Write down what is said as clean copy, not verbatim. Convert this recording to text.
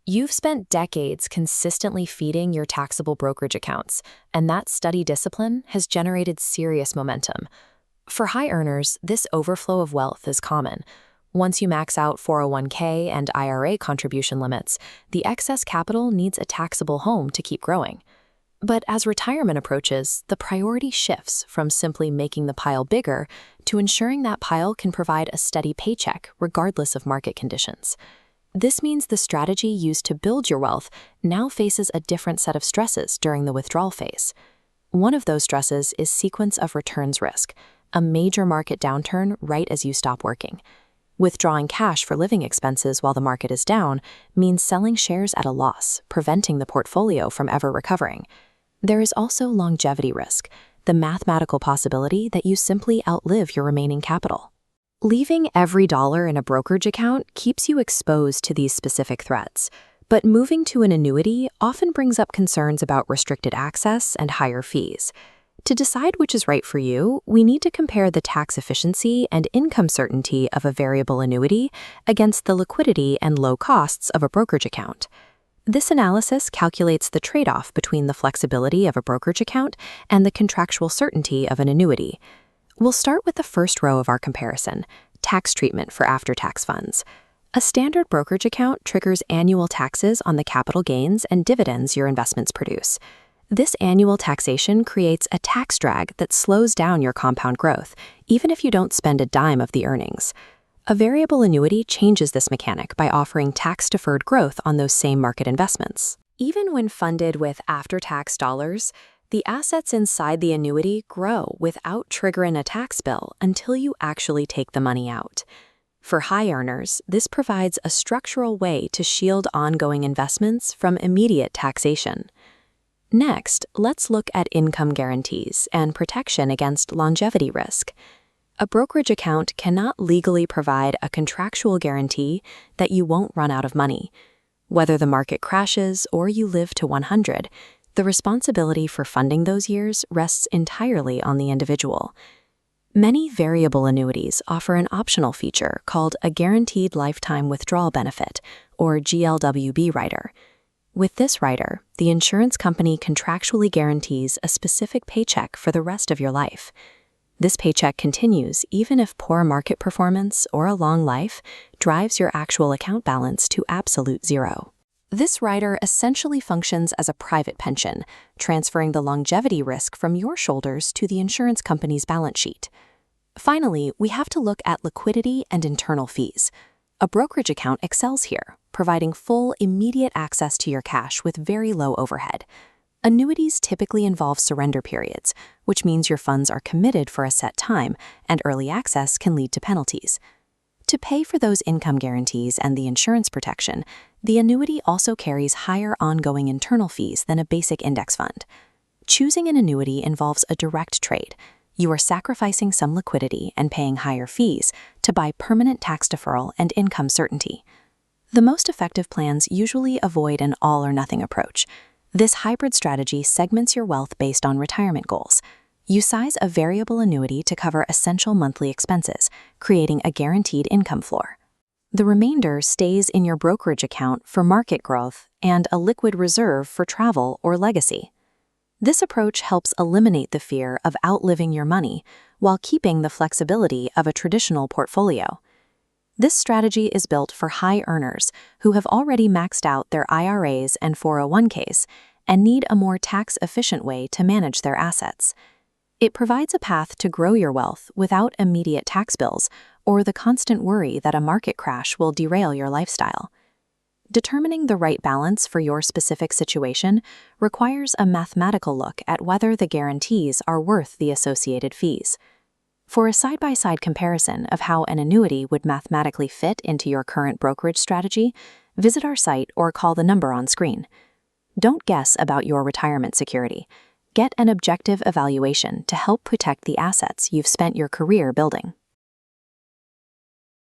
You've spent decades consistently feeding your taxable brokerage accounts, and that steady discipline has generated serious momentum. For high earners, this overflow of wealth is common. Once you max out 401k and IRA contribution limits, the excess capital needs a taxable home to keep growing. But as retirement approaches, the priority shifts from simply making the pile bigger to ensuring that pile can provide a steady paycheck regardless of market conditions. This means the strategy used to build your wealth now faces a different set of stresses during the withdrawal phase. One of those stresses is sequence of returns risk, a major market downturn right as you stop working. Withdrawing cash for living expenses while the market is down means selling shares at a loss, preventing the portfolio from ever recovering. There is also longevity risk, the mathematical possibility that you simply outlive your remaining capital. Leaving every dollar in a brokerage account keeps you exposed to these specific threats, but moving to an annuity often brings up concerns about restricted access and higher fees. To decide which is right for you, we need to compare the tax efficiency and income certainty of a variable annuity against the liquidity and low costs of a brokerage account. This analysis calculates the trade-off between the flexibility of a brokerage account and the contractual certainty of an annuity. We'll start with the first row of our comparison, tax treatment for after-tax funds. A standard brokerage account triggers annual taxes on the capital gains and dividends your investments produce. This annual taxation creates a tax drag that slows down your compound growth, even if you don't spend a dime of the earnings. A variable annuity changes this mechanic by offering tax-deferred growth on those same market investments. Even when funded with after-tax dollars, the assets inside the annuity grow without triggering a tax bill until you actually take the money out. For high earners, this provides a structural way to shield ongoing investments from immediate taxation. Next, let's look at income guarantees and protection against longevity risk. A brokerage account cannot legally provide a contractual guarantee that you won't run out of money. Whether the market crashes or you live to 100, the responsibility for funding those years rests entirely on the individual. Many variable annuities offer an optional feature called a Guaranteed Lifetime Withdrawal Benefit, or GLWB rider. With this rider, the insurance company contractually guarantees a specific paycheck for the rest of your life. This paycheck continues even if poor market performance or a long life drives your actual account balance to absolute zero. This rider essentially functions as a private pension, transferring the longevity risk from your shoulders to the insurance company's balance sheet. Finally, we have to look at liquidity and internal fees. A brokerage account excels here, providing full, immediate access to your cash with very low overhead. Annuities typically involve surrender periods, which means your funds are committed for a set time, and early access can lead to penalties. To pay for those income guarantees and the insurance protection, the annuity also carries higher ongoing internal fees than a basic index fund. Choosing an annuity involves a direct trade. You are sacrificing some liquidity and paying higher fees to buy permanent tax deferral and income certainty. The most effective plans usually avoid an all-or-nothing approach. This hybrid strategy segments your wealth based on retirement goals. You size a variable annuity to cover essential monthly expenses, creating a guaranteed income floor. The remainder stays in your brokerage account for market growth and a liquid reserve for travel or legacy. This approach helps eliminate the fear of outliving your money while keeping the flexibility of a traditional portfolio. This strategy is built for high earners who have already maxed out their IRAs and 401ks and need a more tax-efficient way to manage their assets. It provides a path to grow your wealth without immediate tax bills or the constant worry that a market crash will derail your lifestyle. Determining the right balance for your specific situation requires a mathematical look at whether the guarantees are worth the associated fees. For a side-by-side comparison of how an annuity would mathematically fit into your current brokerage strategy, visit our site or call the number on screen. Don't guess about your retirement security. Get an objective evaluation to help protect the assets you've spent your career building.